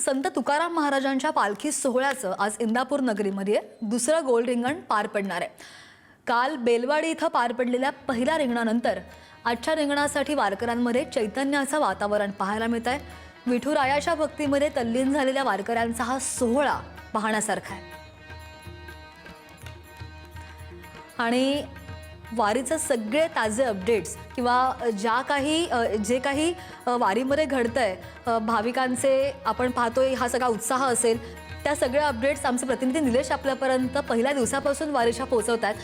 संत तुकाराम महाराजांच्या पालखी सोहळ्याचं आज इंदापूर नगरीमध्ये दुसरं गोल रिंगण पार पडणार आहे। काल बेलवाडी इथं पार पडलेल्या पहिल्या रिंगणानंतर आजच्या रिंगणासाठी वारकऱ्यांमध्ये चैतन्याचं वातावरण पाहायला मिळत आहे। विठुरायाच्या भक्तीमध्ये तल्लीन झालेल्या वारकऱ्यांचा हा सोहळा पाहण्यासारखा आहे। आणि वारीचे सगळे ताजे अपडेट्स किंवा जे काही वारीमध्ये घडतंय, भाविकांचे आपण पाहतोय हा सगळा उत्साह असेल, त्या सगळ्या अपडेट्स आमचे प्रतिनिधी निलेश आपल्यापर्यंत पहिल्या दिवसापासून वारीच्या पोहोचवतात।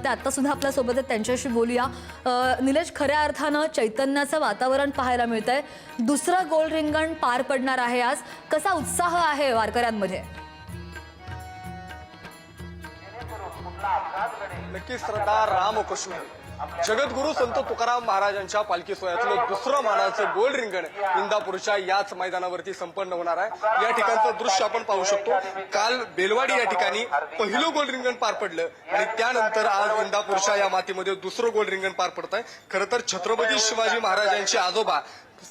ते आता सुद्धा आपल्या सोबत आहेत, त्यांच्याशी बोलूया। निलेश, खऱ्या अर्थानं चैतन्याचं वातावरण पाहायला मिळतंय। दुसरं गोल रिंगण पार पडणार आहे आज, कसा उत्साह आहे वारकऱ्यांमध्ये? नक्कीच श्रद्धा, रामकृष्ण जगद्गुरु संत तुकाराम महाराजांच्या पालखी सोहळ्यातलं दुसरं मानाचं गोल रिंगण इंदापूरच्या याच मैदानावरती संपन्न होणार आहे। या ठिकाणचं दृश्य आपण पाहू शकतो। काल बेलवाडी या ठिकाणी पहिलं गोल रिंगण पार पडलं आणि त्यानंतर आज इंदापूरच्या या मातीमध्ये दुसरं गोल रिंगण पार पडत आहे। खरं तर छत्रपती शिवाजी महाराजांचे आजोबा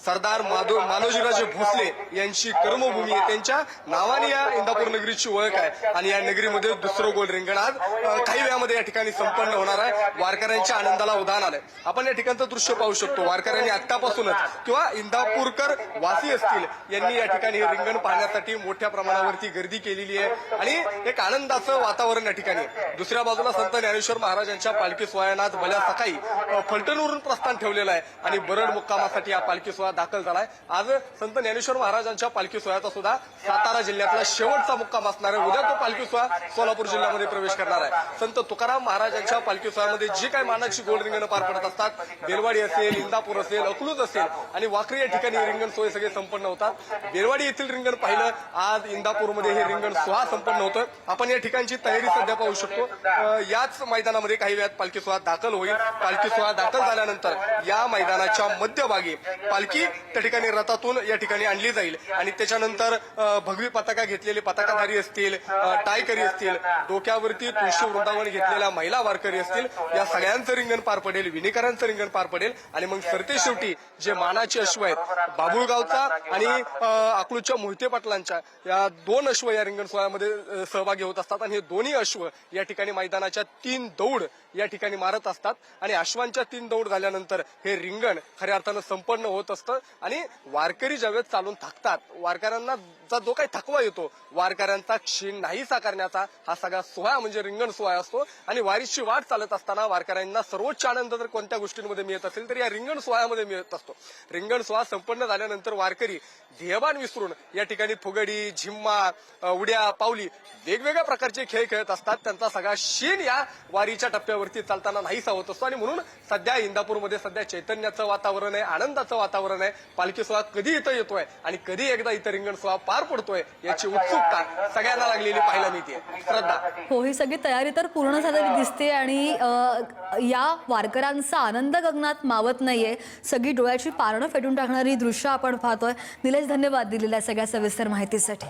सरदार मानोजीराजे भोसले यांची कर्मभूमी आहे, त्यांच्या नावाने या इंदापूर नगरीची ओळख आहे आणि या नगरीमध्ये दुसरं गोल रिंगण आज काही वेळामध्ये या ठिकाणी संपन्न होणार आहे। वारकऱ्यांच्या आनंदाला उधाण आलंय। आपण या ठिकाणचं दृश्य पाहू शकतो। वारकऱ्यांनी आतापासूनच किंवा इंदापूरकर वासी असतील यांनी या ठिकाणी हे रिंगण पाहण्यासाठी मोठ्या प्रमाणावरती गर्दी केलेली आहे आणि एक आनंदाचं वातावरण या ठिकाणी आहे। दुसऱ्या बाजूला संत ज्ञानेश्वर महाराजांच्या पालखी सोहळ्यानं आज भल्या सकाळी फलटणवरून प्रस्थान ठेवलेलं आहे आणि बरड मुक्कामासाठी हा पालखी सोहळा दाखल झालाय। आज संत ज्ञानेश्वर महाराजांच्या पालखी सोहळ्याचा सुद्धा सातारा जिल्ह्यातला शेवटचा मुक्काम असणार आहे। उद्या तो पालखी सोहळा सोलापूर जिल्ह्यामध्ये प्रवेश करणार आहे। संत तुकाराम महाराजांच्या पालखी सोहळ्यामध्ये जी काही मानाची गोल रिंगण पार पडत असतात, बेलवाडी असेल, इंदापूर असेल, अकलूज असेल आणि वाखरी या ठिकाणी रिंगण सोहळे सगळे संपन्न होतात। बेलवाडी येथील रिंगण पाहिलं, आज इंदापूरमध्ये हे रिंगण सोहळा संपन्न होतोय। आपण या ठिकाणची तयारी सध्या पाहू शकतो। याच मैदानामध्ये काही वेळात पालखी सोहळा दाखल होईल। पालखी सोहळा दाखल झाल्यानंतर या मैदानाच्या मध्यभागी पालखी त्या ठिकाणी रथातून या ठिकाणी आणली जाईल आणि त्याच्यानंतर भगवी पताका घेतलेले पताकाधारी असतील, टायकरी असतील, डोक्यावरती तुळशी वृंदावन घेतलेल्या महिला वारकरी असतील, या सगळ्यांचं रिंगण पार पडेल, विणेकरांचं रिंगण पार पडेल आणि मग सरते शेवटी जे मानाचे अश्व आहेत बाबुळगावचा आणि अकलूजच्या मोहिते पाटलांच्या, या दोन अश्व या रिंगण सोहळ्यामध्ये सहभागी होत असतात आणि हे दोन्ही अश्व या ठिकाणी मैदानाच्या 3 दौड या ठिकाणी मारत असतात आणि अश्वांच्या 3 दौड झाल्यानंतर हे रिंगण खऱ्या अर्थानं संपन्न होत असतं आणि वारकरी ज्यावेळेस चालून थकतात, वारकऱ्यांना जो काही थकवा येतो, वारकऱ्यांचा क्षीण नाहीसा करण्याचा हा सगळा सोहळा म्हणजे रिंगण सोहळा असतो आणि वारीची वाट चालत असताना वारकऱ्यांना सर्वोच्च आनंद जर कोणत्या गोष्टींमध्ये मिळत असेल तर या रिंगण सोहळ्यामध्ये मिळत असतो। रिंगण सोहळा संपन्न झाल्यानंतर वारकरी ध्येयभान विसरून या ठिकाणी फुगडी, झिम्मा, उड्या, पावली वेगवेगळ्या प्रकारचे खेळ खेळत असतात। त्यांचा सगळा शीण या वारीच्या टप्प्यावरती चालताना नाहीसा होत असतो आणि म्हणून सध्या इंदापूरमध्ये सध्या चैतन्याचं वातावरण आहे, आनंदाचं वातावरण आहे। पालखी सोहळा कधी इथं येतोय आणि कधी एकदा इथं रिंगण सोहळा पार पडतोय याची उत्सुकता सगळ्यांना लागलेली पाहायला मिळते। श्रद्धा, हो, ही सगळी तयारी तर पूर्ण झालेली दिसते आणि या वारकऱ्यांचा आनंद गगनात मावत नाहीये। सगळी डोळ्याची पारणं फेटून टाकणारी दृश्य आपण पाहतोय। निलेश, धन्यवाद दिलेल्या सगळ्या सविस्तर माहितीसाठी।